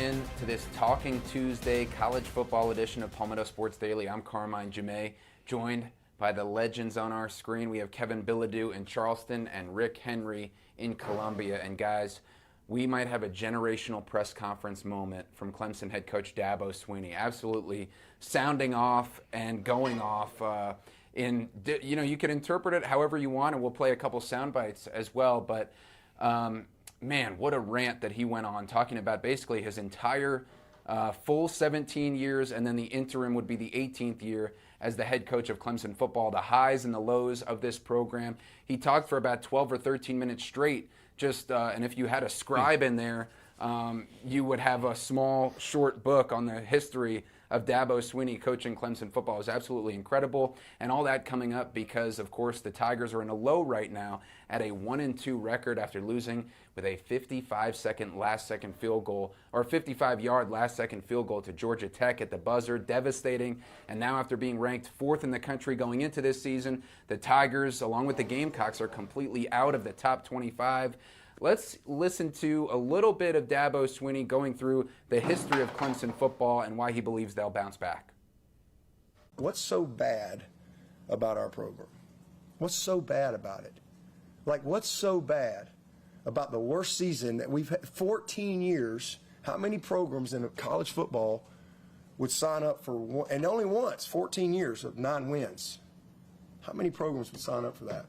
in to this Talking Tuesday college football edition of Palmetto Sports Daily. I'm Carmine, joined by the legends on our screen. We have Kevin Bilodeau in Charleston and Rick Henry in Columbia. And guys, we might have a generational press conference moment from Clemson head coach Dabo Swinney. Absolutely sounding off and going off. You can interpret it however you want, and we'll play a couple sound bites as well. But man, what a rant that he went on, talking about basically his entire full 17 years, and then the interim would be the 18th year as the head coach of Clemson football, the highs and the lows of this program. He talked for about 12 or 13 minutes straight, and if you had a scribe in there, you would have a small, short book on the history of Dabo Swinney coaching Clemson football. It was absolutely incredible, and all that coming up because, of course, the Tigers are in a low right now at a 1-2 record after losing with a 55-yard last-second field goal to Georgia Tech at the buzzer. Devastating. And now, after being ranked 4th in the country going into this season, the Tigers, along with the Gamecocks, are completely out of the top 25. Let's listen to a little bit of Dabo Swinney going through the history of Clemson football and why he believes they'll bounce back. What's so bad about our program? What's so bad about it? What's so bad about the worst season that we've had 14 years? How many programs in college football would sign up for one, and only once, 14 years of 9 wins? How many programs would sign up for that?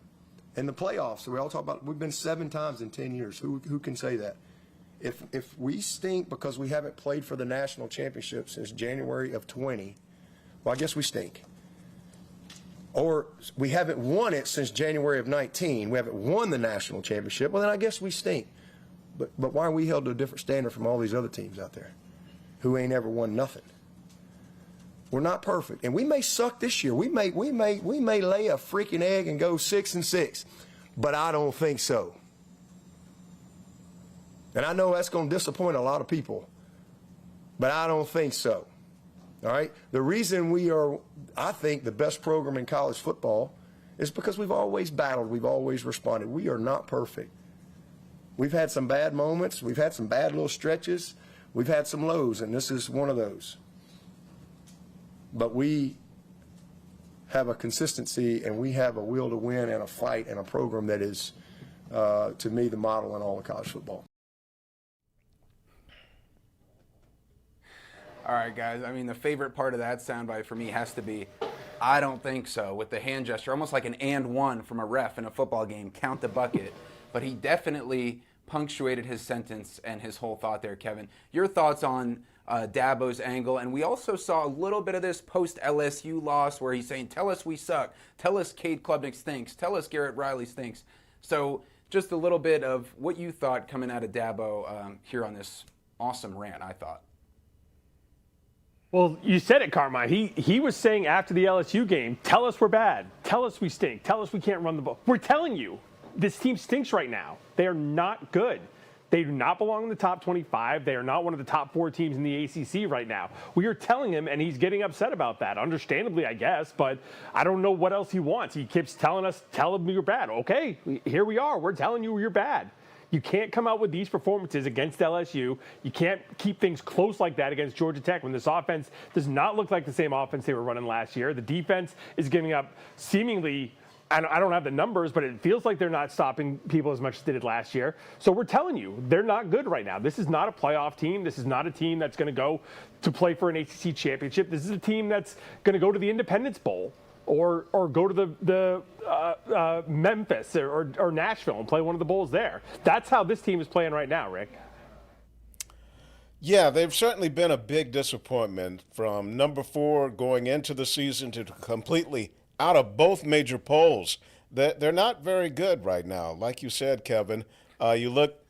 In the playoffs, we all talk about, we've been 7 times in 10 years. Who can say that? If we stink because we haven't played for the national championship since January of 20, well, I guess we stink. Or we haven't won it since January of 19. We haven't won the national championship. Well, then I guess we stink. But why are we held to a different standard from all these other teams out there who ain't ever won nothing? We're not perfect, and we may suck this year. We may lay a freaking egg and go 6-6, but I don't think so. And I know that's going to disappoint a lot of people, but I don't think so. All right? The reason we are, I think, the best program in college football is because we've always battled. We've always responded. We are not perfect. We've had some bad moments. We've had some bad little stretches. We've had some lows, and this is one of those. But we have a consistency, and we have a will to win and a fight and a program that is, to me, the model in all of college football. All right, guys. I mean, the favorite part of that soundbite for me has to be, I don't think so, with the hand gesture, almost like an and one from a ref in a football game, count the bucket. But he definitely punctuated his sentence and his whole thought there, Kevin. Your thoughts on Dabo's angle? And we also saw a little bit of this post-LSU loss where he's saying, tell us we suck, tell us Cade Klubnik stinks, tell us Garrett Riley stinks. So just a little bit of what you thought coming out of Dabo here on this awesome rant, I thought. Well, you said it, Carmine. He was saying after the LSU game, tell us we're bad, tell us we stink, tell us we can't run the ball. We're telling you, this team stinks right now. They are not good. They do not belong in the top 25. They are not one of the top 4 teams in the ACC right now. We are telling him, and he's getting upset about that. Understandably, I guess, but I don't know what else he wants. He keeps telling us, tell him you're bad. Okay, here we are. We're telling you you're bad. You can't come out with these performances against LSU. You can't keep things close like that against Georgia Tech when this offense does not look like the same offense they were running last year. The defense is giving up seemingly, I don't have the numbers, but it feels like they're not stopping people as much as they did last year. So we're telling you, they're not good right now. This is not a playoff team. This is not a team that's going to go to play for an ACC championship. This is a team that's going to go to the Independence Bowl or go to the Memphis or Nashville and play one of the bowls there. That's how this team is playing right now, Rick. Yeah, they've certainly been a big disappointment from number 4 going into the season to completely out of both major polls. They're not very good right now. Like you said, Kevin, you look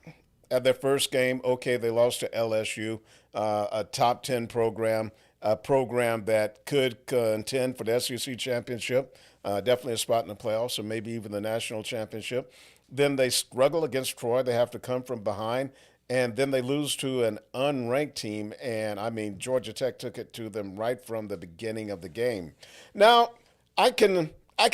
at their first game, okay, they lost to LSU, a top 10 program, a program that could contend for the SEC championship, definitely a spot in the playoffs, or maybe even the national championship. Then they struggle against Troy. They have to come from behind. And then they lose to an unranked team. And, I mean, Georgia Tech took it to them right from the beginning of the game. Now, I can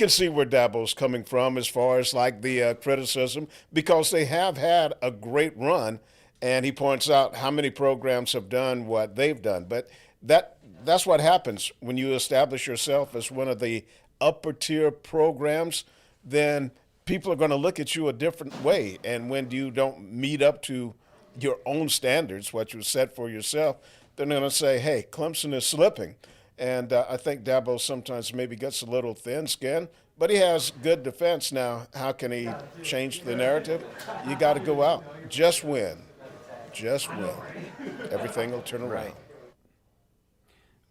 see where Dabo's coming from as far as like the criticism, because they have had a great run and he points out how many programs have done what they've done. But that's what happens when you establish yourself as one of the upper tier programs. Then people are going to look at you a different way. And when you don't meet up to your own standards, what you set for yourself, they're going to say, hey, Clemson is slipping. And I think Dabo sometimes maybe gets a little thin-skinned, but he has good defense. Now, how can he change the narrative? You got to go out. Just win. Just win. Everything will turn around.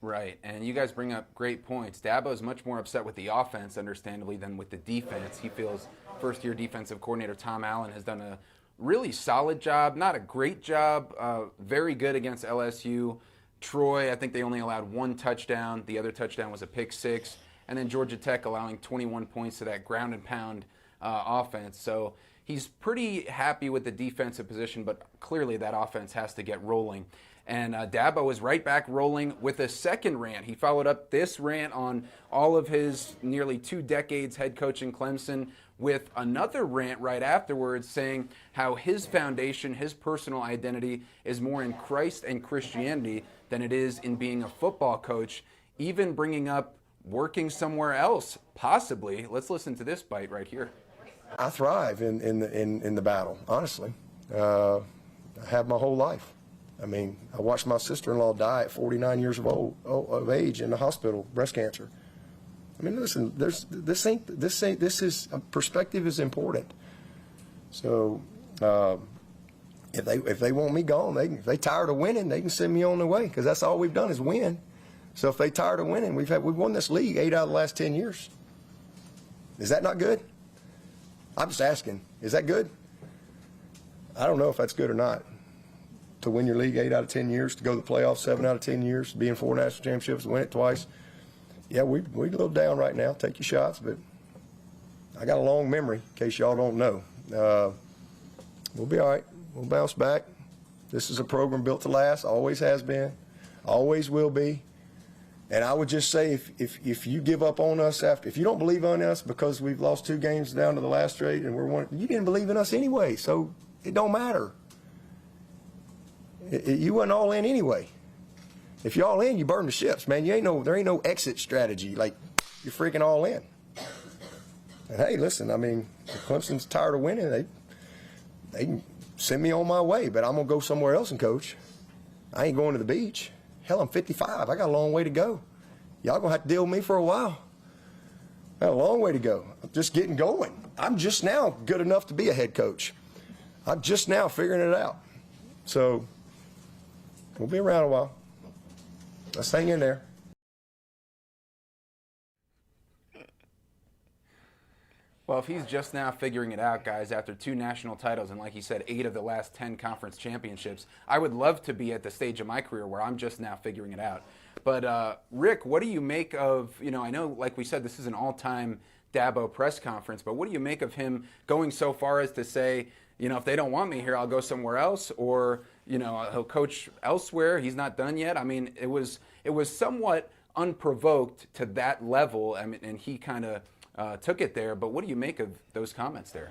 Right, and you guys bring up great points. Dabo is much more upset with the offense, understandably, than with the defense. He feels first-year defensive coordinator Tom Allen has done a really solid job, not a great job, very good against LSU. Troy, I think they only allowed one touchdown. The other touchdown was a pick six. And then Georgia Tech allowing 21 points to that ground and pound offense. So he's pretty happy with the defensive position, but clearly that offense has to get rolling. And Dabo is right back rolling with a second rant. He followed up this rant on all of his nearly 2 decades head coaching Clemson with another rant right afterwards saying how his foundation, his personal identity is more in Christ and Christianity than it is in being a football coach, even bringing up working somewhere else, possibly. Let's listen to this bite right here. I thrive in the battle, honestly. I have my whole life. I mean, I watched my sister-in-law die at 49 years of age in the hospital, breast cancer. I mean, listen, perspective is important. So if they want me gone, if they tired of winning, they can send me on the way, because that's all we've done is win. So if they tired of winning, we've won this league 8 out of the last 10 years. Is that not good? I'm just asking. Is that good? I don't know if that's good or not. To win your league 8 out of 10 years, to go to the playoffs 7 out of 10 years, to be in 4 national championships, win it twice. Yeah, we're a little down right now. Take your shots, but I got a long memory, in case y'all don't know. We'll be all right. We'll bounce back. This is a program built to last. Always has been. Always will be. And I would just say, if you give up on us if you don't believe in us because we've lost 2 games down to the last straight and you didn't believe in us anyway, so it don't matter. You wasn't all in anyway. If you're all in, you burn the ships, man. There ain't no exit strategy. Like, you're freaking all in. And hey, listen, I mean, if Clemson's tired of winning, they can send me on my way, but I'm gonna go somewhere else and coach. I ain't going to the beach. Hell, I'm 55. I got a long way to go. Y'all gonna have to deal with me for a while. I got a long way to go. I'm just getting going. I'm just now good enough to be a head coach. I'm just now figuring it out. So we'll be around a while. Let's hang in there. Well, if he's just now figuring it out, guys, after 2 national titles and, like he said, 8 of the last 10 conference championships, I would love to be at the stage of my career where I'm just now figuring it out. But, Rick, what do you make of, I know, like we said, this is an all-time Dabo press conference, but what do you make of him going so far as to say, if they don't want me here, I'll go somewhere else, or, he'll coach elsewhere. He's not done yet. I mean, it was somewhat unprovoked to that level, and he kind of took it there. But what do you make of those comments there?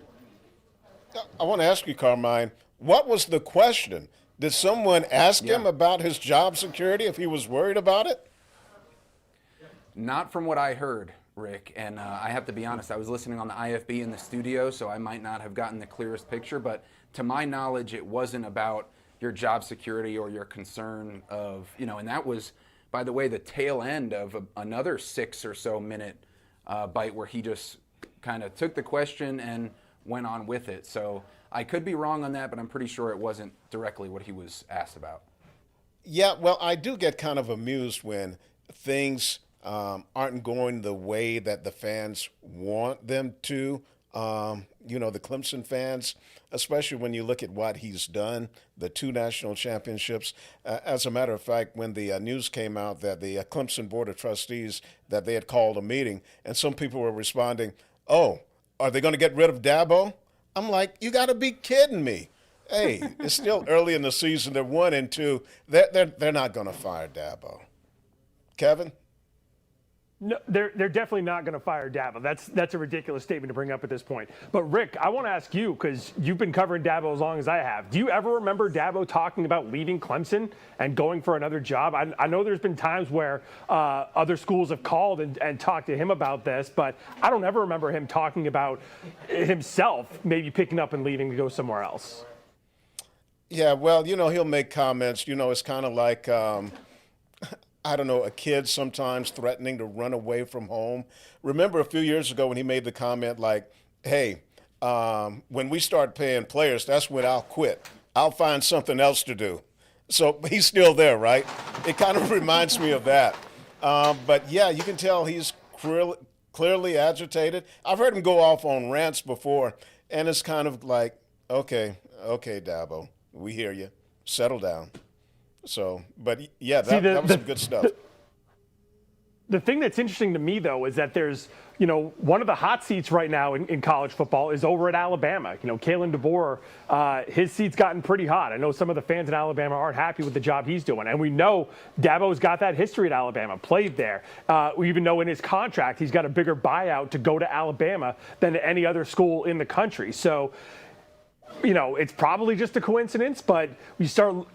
I want to ask you, Carmine, what was the question? Did someone ask him about his job security, if he was worried about it? Not from what I heard, Rick, and I have to be honest, I was listening on the IFB in the studio, so I might not have gotten the clearest picture, but to my knowledge, it wasn't about your job security or your concern of, and that was, by the way, the tail end of another 6 or so minute bite where he just kind of took the question and went on with it. So I could be wrong on that, but I'm pretty sure it wasn't directly what he was asked about. Yeah, well, I do get kind of amused when things aren't going the way that the fans want them to. The Clemson fans, especially when you look at what he's done, the 2 national championships. As a matter of fact, when the news came out that the Clemson Board of Trustees, that they had called a meeting, and some people were responding, oh, are they going to get rid of Dabo? I'm like, you got to be kidding me. Hey, it's still early in the season. They're 1-2. They're not going to fire Dabo. Kevin? No, they're definitely not going to fire Dabo. That's a ridiculous statement to bring up at this point. But Rick, I want to ask you, because you've been covering Dabo as long as I have. Do you ever remember Dabo talking about leaving Clemson and going for another job? I know there's been times where other schools have called and talked to him about this, but I don't ever remember him talking about himself maybe picking up and leaving to go somewhere else. Yeah, well, he'll make comments. It's kind of like I don't know, a kid sometimes threatening to run away from home. Remember a few years ago when he made the comment like, hey, when we start paying players, that's when I'll quit. I'll find something else to do. So he's still there, right? It kind of reminds me of that. But, yeah, you can tell he's clearly agitated. I've heard him go off on rants before, and it's kind of like, okay, Dabo, we hear you. Settle down. So, but yeah, that was some good stuff. The thing that's interesting to me, though, is that there's, one of the hot seats right now in college football is over at Alabama. Kalen DeBoer, his seat's gotten pretty hot. I know some of the fans in Alabama aren't happy with the job he's doing. And we know Dabo's got that history at Alabama, played there. We even know in his contract he's got a bigger buyout to go to Alabama than to any other school in the country. So, it's probably just a coincidence, but we start,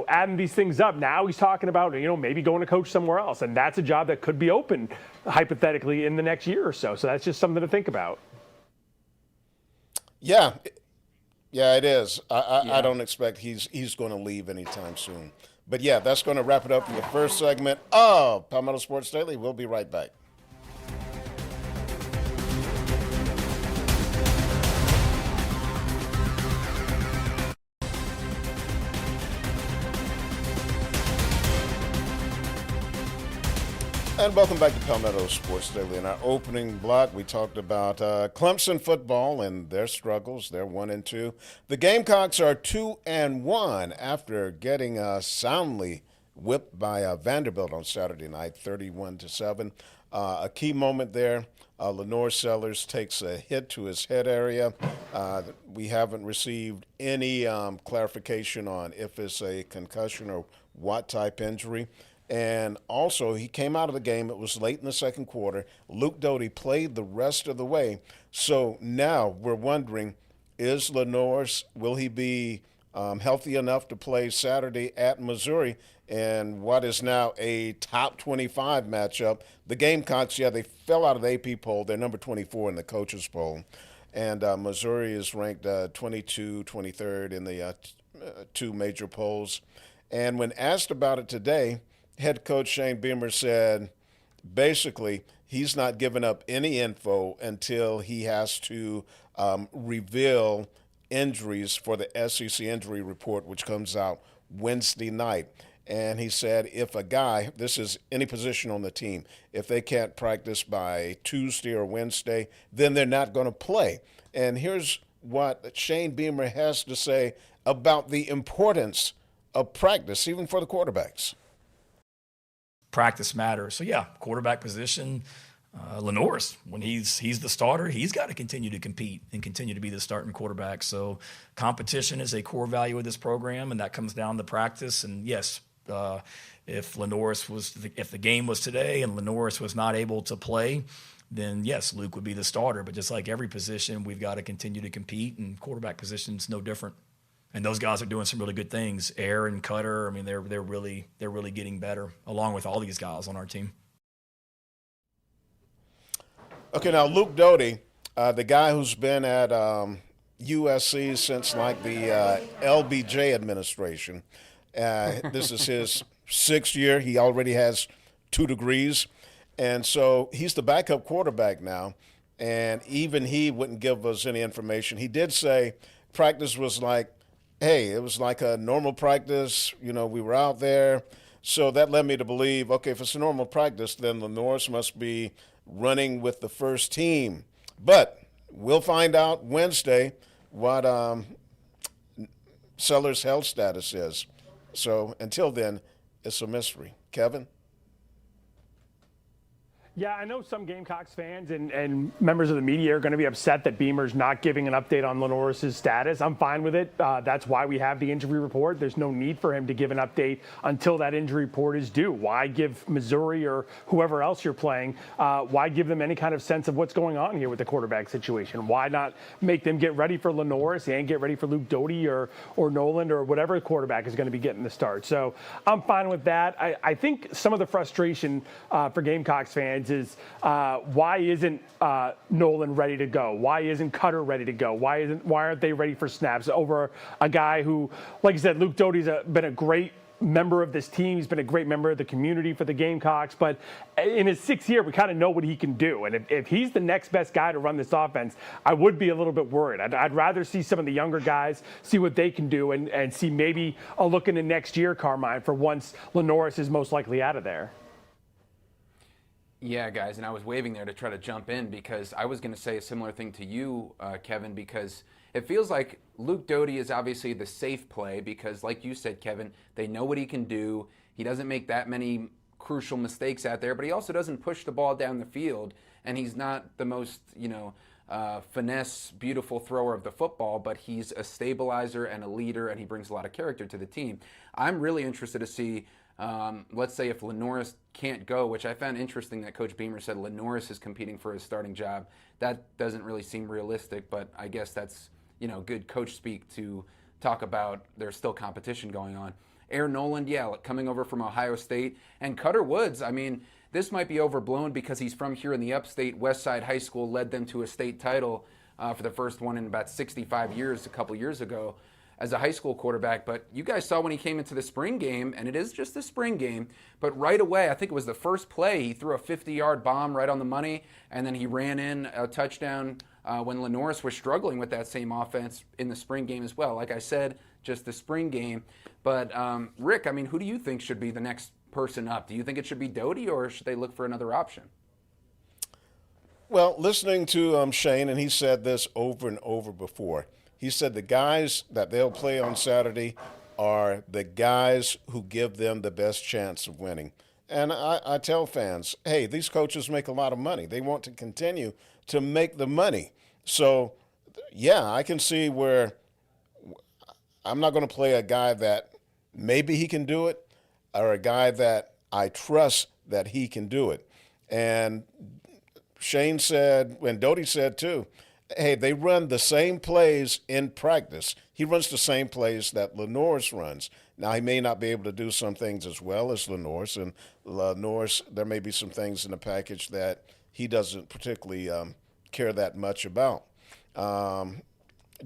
adding these things up. Now he's talking about, maybe going to coach somewhere else. And that's a job that could be open, hypothetically, in the next year or so. So that's just something to think about. Yeah, it is. I don't expect he's going to leave anytime soon. But, yeah, that's going to wrap it up for the first segment of Palmetto Sports Daily. We'll be right back. And welcome back to Palmetto Sports Daily. In our opening block, we talked about Clemson football and their struggles. They're 1-2. The Gamecocks are 2-1 after getting soundly whipped by Vanderbilt on Saturday night, 31-7. A key moment there. Lenore Sellers takes a hit to his head area. We haven't received any clarification on if it's a concussion or what type injury. And also, he came out of the game. It was late in the second quarter. Luke Doty played the rest of the way. So now we're wondering, is Lenore's, will he be healthy enough to play Saturday at Missouri in what is now a top 25 matchup? The Gamecocks, they fell out of the AP poll. They're number 24 in the coaches poll. And Missouri is ranked 22, 23rd in the two major polls. And when asked about it today, head coach Shane Beamer said basically he's not giving up any info until he has to reveal injuries for the SEC injury report, which comes out Wednesday night. And he said if a guy, this is any position on the team, if they can't practice by Tuesday or Wednesday, then they're not going to play. And here's what Shane Beamer has to say about the importance of practice, even for the quarterbacks. Practice matters. So, yeah, quarterback position, Lenore's, when he's the starter, he's got to continue to compete and continue to be the starting quarterback. So competition is a core value of this program, and that comes down to practice. And, yes, if the game was today and Lenore's was not able to play, then, yes, Luke would be the starter. But just like every position, we've got to continue to compete, and quarterback position's no different. And those guys are doing some really good things. Air and Cutter, I mean, they're really getting better, along with all these guys on our team. Okay, now Luke Doty, the guy who's been at USC since like the LBJ administration. This is his sixth year. He already has 2 degrees. And so he's the backup quarterback now. And even he wouldn't give us any information. He did say practice was like, hey, it was like a normal practice. We were out there. So that led me to believe, okay, if it's a normal practice, then Lenore's must be running with the first team. But we'll find out Wednesday what Sellers' health status is. So until then, it's a mystery. Kevin? Yeah, I know some Gamecocks fans and members of the media are going to be upset that Beamer's not giving an update on Lenoris's status. I'm fine with it. That's why we have the injury report. There's no need for him to give an update until that injury report is due. Why give Missouri or whoever else you're playing, why give them any kind of sense of what's going on here with the quarterback situation? Why not make them get ready for Lenoris and get ready for Luke Doty or Noland or whatever quarterback is going to be getting the start? So I'm fine with that. I think some of the frustration for Gamecocks fans is why isn't Nolan ready to go? Why isn't Cutter ready to go? Why aren't they ready for snaps over a guy who, like I said, Luke Doty's been a great member of this team. He's been a great member of the community for the Gamecocks, but in his 6th year, we kind of know what he can do. And if he's the next best guy to run this offense, I would be a little bit worried. I'd rather see some of the younger guys see what they can do and see maybe a look into next year, Carmine, for once Lenoris is most likely out of there. Yeah, guys, and I was waving there to try to jump in because I was going to say a similar thing to you, Kevin, because it feels like Luke Doty is obviously the safe play because, like you said, Kevin, they know what he can do. He doesn't make that many crucial mistakes out there, but he also doesn't push the ball down the field, and he's not the most, finesse, beautiful thrower of the football, but he's a stabilizer and a leader, and he brings a lot of character to the team. I'm really interested to see let's say if Lenoris can't go, which I found interesting that Coach Beamer said Lenoris is competing for his starting job. That doesn't really seem realistic, but I guess that's, good coach speak to talk about there's still competition going on. Aaron Noland, coming over from Ohio State. And Cutter Woods, I mean, this might be overblown because he's from here in the upstate. Westside High School led them to a state title for the first one in about 65 years a couple years ago as a high school quarterback. But you guys saw when he came into the spring game, and it is just a spring game, but right away, I think it was the first play, he threw a 50-yard bomb right on the money, and then he ran in a touchdown when Lenoris was struggling with that same offense in the spring game as well. Like I said, just the spring game. But Rick, I mean, who do you think should be the next person up? Do you think it should be Doty, or should they look for another option? Well, listening to Shane, and he said this over and over before, he said the guys that they'll play on Saturday are the guys who give them the best chance of winning. And I tell fans, hey, these coaches make a lot of money. They want to continue to make the money. So, yeah, I can see where I'm not going to play a guy that maybe he can do it or a guy that I trust that he can do it. And Shane said, and Doty said too, hey, they run the same plays in practice. He runs the same plays that Lenoris runs. Now, he may not be able to do some things as well as Lenoris, and Lenoris, there may be some things in the package that he doesn't particularly care that much about.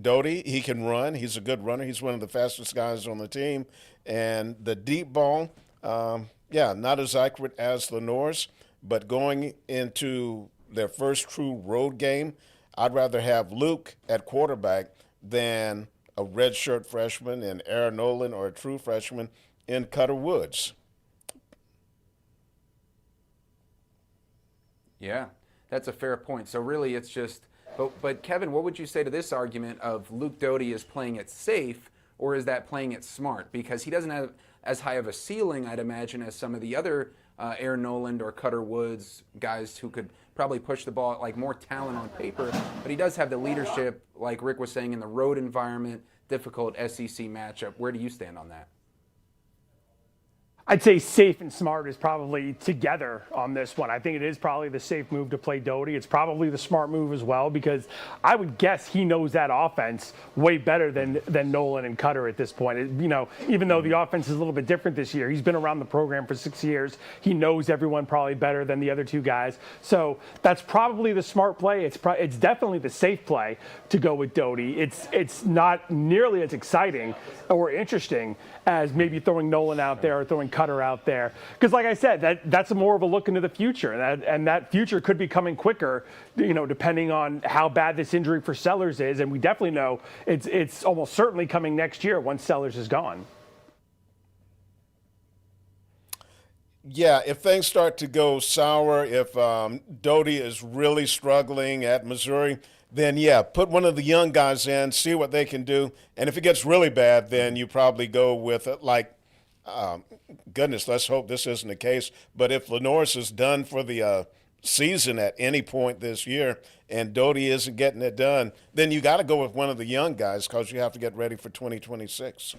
Doty, he can run. He's a good runner. He's one of the fastest guys on the team. And the deep ball, not as accurate as Lenoris, but going into their first true road game, I'd rather have Luke at quarterback than a redshirt freshman in Aaron Nolan or a true freshman in Cutter Woods. Yeah, that's a fair point. So really it's just, but Kevin, what would you say to this argument of Luke Doty is playing it safe, or is that playing it smart? Because he doesn't have as high of a ceiling, I'd imagine, as some of the other Aaron Noland or Cutter Woods guys who could probably push the ball, like more talent on paper, but he does have the leadership, like Rick was saying, in the road environment, difficult SEC matchup. Where do you stand on that? I'd say safe and smart is probably together on this one. I think it is probably the safe move to play Doty. It's probably the smart move as well, because I would guess he knows that offense way better than Nolan and Cutter at this point. Even though the offense is a little bit different this year, he's been around the program for 6 years. He knows everyone probably better than the other two guys. So that's probably the smart play. It's definitely the safe play to go with Doty. It's not nearly as exciting or interesting as maybe throwing Nolan out there or throwing Cutter out there, because like I said, that's more of a look into the future, and that future could be coming quicker, depending on how bad this injury for Sellers is, and we definitely know it's almost certainly coming next year once Sellers is gone. Yeah, if things start to go sour, if Doty is really struggling at Missouri, then put one of the young guys in, see what they can do, and if it gets really bad, then you probably go with goodness, let's hope this isn't the case. But if Lenoris is done for the season at any point this year, and Doty isn't getting it done, then you got to go with one of the young guys because you have to get ready for 2026.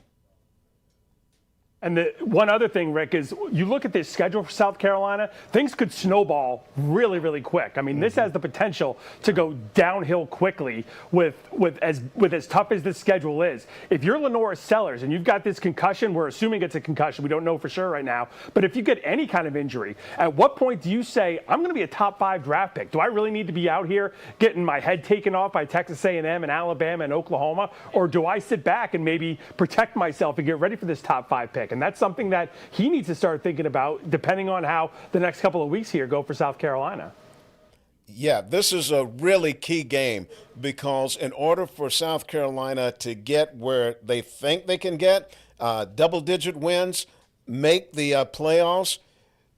And the one other thing, Rick, is you look at this schedule for South Carolina, things could snowball really, really quick. I mean, this has the potential to go downhill quickly with as tough as this schedule is. If you're Lenora Sellers and you've got this concussion, we're assuming it's a concussion. We don't know for sure right now. But if you get any kind of injury, at what point do you say, I'm going to be a top 5 draft pick? Do I really need to be out here getting my head taken off by Texas A&M and Alabama and Oklahoma? Or do I sit back and maybe protect myself and get ready for this top 5 pick? And that's something that he needs to start thinking about depending on how the next couple of weeks here go for South Carolina. Yeah, this is a really key game because in order for South Carolina to get where they think they can get, double-digit wins, make the playoffs,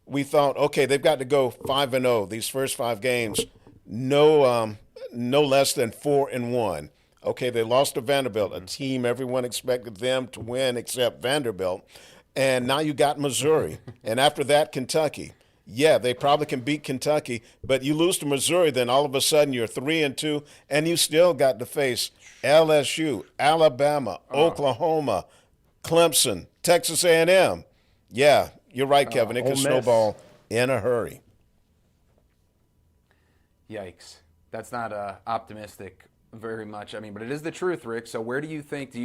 we thought, okay, they've got to go 5-0 these first 5 games, no less than 4-1. Okay, they lost to Vanderbilt, a team everyone expected them to win except Vanderbilt. And now you got Missouri. And after that, Kentucky. Yeah, they probably can beat Kentucky, but you lose to Missouri, then all of a sudden you're 3-2, and you still got to face LSU, Alabama, Oklahoma, Clemson, Texas A&M. Yeah, you're right, Kevin. It could snowball in a hurry. Yikes. That's not optimistic very much. I mean, but it is the truth, Rick. So where do you think,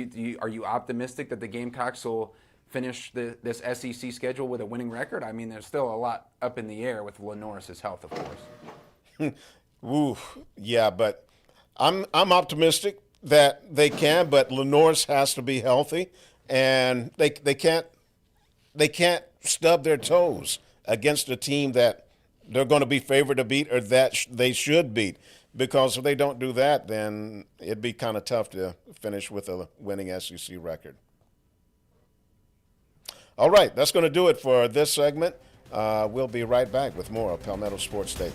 are you optimistic that the Gamecocks will finish this SEC schedule with a winning record? I mean, there's still a lot up in the air with Lenoris' health, of course. Ooh, yeah, but I'm optimistic that they can, but Lenoris has to be healthy, and they can't stub their toes against a team that they're going to be favored to beat or that they should beat. Because if they don't do that, then it'd be kind of tough to finish with a winning SEC record. All right, that's going to do it for this segment. We'll be right back with more of Palmetto Sports Daily.